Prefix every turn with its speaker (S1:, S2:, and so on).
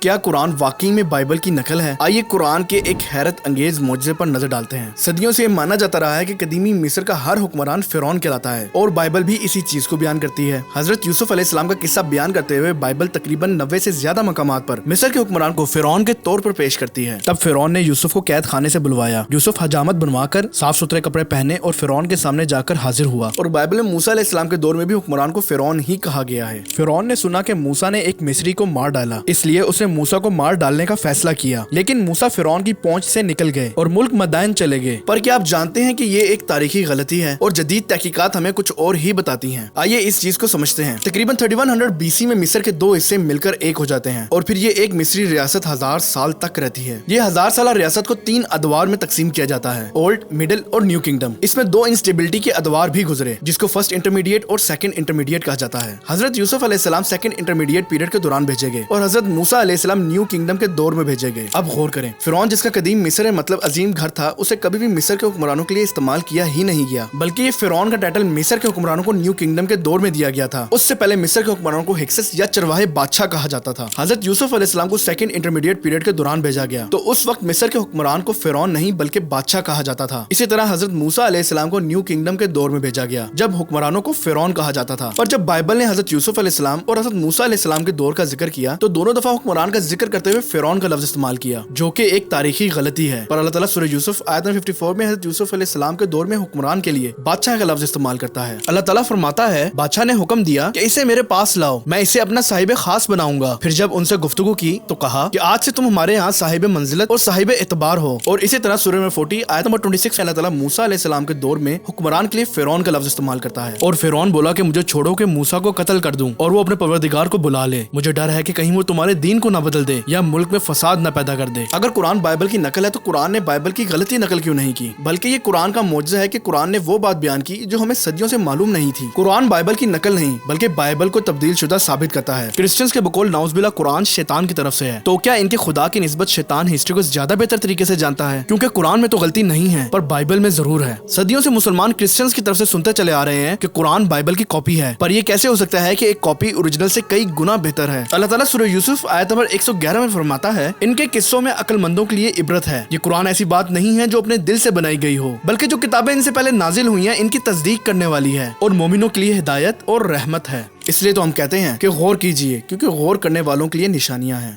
S1: کیا قرآن واقعی میں بائبل کی نقل ہے؟ آئیے قرآن کے ایک حیرت انگیز معجزے پر نظر ڈالتے ہیں۔ صدیوں سے یہ مانا جاتا رہا ہے کہ قدیمی مصر کا ہر حکمران فرعون کہلاتا ہے، اور بائبل بھی اسی چیز کو بیان کرتی ہے۔ حضرت یوسف علیہ السلام کا قصہ بیان کرتے ہوئے بائبل تقریباً 90 سے زیادہ مقامات پر مصر کے حکمران کو فرعون کے طور پر پیش کرتی ہے۔ تب فرعون نے یوسف کو قید خانے سے بلوایا۔ یوسف حجامت بنوا کر صاف ستھرے کپڑے پہنے اور فرعون کے سامنے جا کر حاضر ہوا۔ اور بائبل میں موسیٰ علیہ السلام کے دور میں بھی حکمران کو فرعون ہی کہا گیا ہے۔ فرعون نے سنا کہ موسیٰ نے ایک مصری کو مار ڈالا، اس لیے اس نے موسیٰ کو مار ڈالنے کا فیصلہ کیا، لیکن موسیٰ فرعون کی پہنچ سے نکل گئے اور ملک مدائن چلے گئے۔ پر کیا آپ جانتے ہیں کہ یہ ایک تاریخی غلطی ہے اور جدید تحقیقات ہمیں کچھ اور ہی بتاتی ہیں؟ آئیے اس چیز کو سمجھتے ہیں۔ تقریباً 3100 BC میں مصر کے دو حصے مل کر ایک ہو جاتے ہیں، اور پھر یہ ایک مصری ریاست 1000 سال تک رہتی ہے۔ یہ 1000 سالہ ریاست کو 3 ادوار میں تقسیم کیا جاتا ہے: اولڈ، مڈل اور نیو کنگڈم۔ اس میں 2 انسٹیبلٹی کے ادوار بھی گزرے، جس کو فرسٹ انٹرمیڈیٹ اور سیکنڈ انٹرمیڈیٹ کہا جاتا ہے۔ حضرت یوسف علیہ السلام سیکنڈ انٹرمیڈیٹ پیریڈ کے دوران بھیجے گئے، اور حضرت موسیٰ علیہ السلام نیو کنگڈم کے دور میں بھیجے گئے۔ اب غور کریں، فرعون جس کا قدیم مصر مطلب عظیم گھر تھا، اسے کبھی بھی مصر کے حکمرانوں کے لیے استعمال کیا ہی نہیں گیا، بلکہ یہ فرعون کا ٹائٹل مصر کے حکمرانوں کو نیو کنگڈم کے دور میں دیا گیا تھا۔ اس سے پہلے مصر کے حکمرانوں کو ہکسس یا چرواہے بادشاہ کہا جاتا تھا۔ حضرت یوسف علیہ السلام کو سیکنڈ انٹرمیڈیٹ پیریڈ کے دوران بھیجا گیا، تو اس وقت مصر کے حکمران کو فرعون نہیں بلکہ بادشاہ کہا جاتا تھا۔ اسی طرح حضرت موسیٰ علیہ السلام کو نیو کنگڈم کے دور میں بھیجا گیا، جب حکمرانوں کو فرعون کہا جاتا تھا۔ پر جب بائبل نے حضرت یوسف علیہ السلام اور حضرت موسیٰ علیہ السلام کے دور کا ذکر کیا، تو دونوں دفعہ حکمران کا ذکر کرتے ہوئے فرعون کا لفظ استعمال کیا، جو کہ ایک تاریخی غلطی ہے۔ پر اللہ تعالیٰ سورہ یوسف آیت 54 میں حضرت یوسف علیہ السلام کے دور میں حکمران کے لیے بادشاہ کا لفظ استعمال کرتا ہے۔ اللہ تعالیٰ فرماتا ہے، بادشاہ نے حکم دیا کہ اسے میرے پاس لاؤ، میں اسے اپنا صاحب خاص بناؤں گا۔ پھر جب ان سے گفتگو کی تو کہا کہ آج سے تم ہمارے یہاں صاحب منزلت اور صاحب اعتبار ہو۔ اور اسی طرح سورہ نمبر 40 آیت نمبر 26 میں اللہ تعالیٰ موسیٰ علیہ السلام کے دور میں حکمران کے لیے فرعون کا لفظ استعمال کرتا ہے۔ اور فرعون بولا کہ مجھے چھوڑو کہ موسیٰ کو قتل کر دوں اور وہ اپنے پروردگار کو بلا لے، مجھے ڈر ہے کہ کہیں وہ تمہارے دین کو نہ بدل دے یا ملک میں فساد نہ پیدا کر دے۔ اگر قرآن بائبل کی نقل ہے تو قرآن نے بائبل کی غلطی نقل کیوں نہیں کی؟ بلکہ یہ قرآن کا معجزہ ہے کہ قرآن نے وہ بات بیان کی جو ہمیں صدیوں سے معلوم نہیں تھی۔ قرآن بائبل کی نقل نہیں بلکہ بائبل کو تبدیل شدہ ثابت کرتا ہے۔ کرسچنز کے بقول نعوذ باللہ قرآن شیطان کی طرف سے ہے، تو کیا ان کے خدا کی نسبت شیطان ہسٹری کو زیادہ بہتر طریقے سے جانتا ہے؟ کیونکہ قرآن میں تو غلطی نہیں ہے پر بائبل میں ضرور ہے۔ صدیوں سے مسلمان کرسچنز کی طرف سے سنتے چلے آ رہے ہیں کہ قرآن بائبل کی کاپی ہے، پر یہ کیسے ہو سکتا ہے کہ ایک کاپی اوریجنل سے کئی گنا بہتر ہے؟ اللہ تعالیٰ سورہ یوسف آیت نمبر 111 میں فرماتا ہے، ان کے قصوں میں عقل مندوں کے لیے عبرت ہے۔ یہ قرآن ایسی بات نہیں ہے جو اپنے دل سے بنائی گئی ہو، بلکہ جو کتابیں ان سے پہلے نازل ہوئی ہیں ان کی تصدیق کرنے والی ہے اور مومنوں کے لیے ہدایت اور رحمت ہے۔ اس لیے تو ہم کہتے ہیں کہ غور کیجئے، کیونکہ غور کرنے والوں کے لیے نشانیاں ہیں۔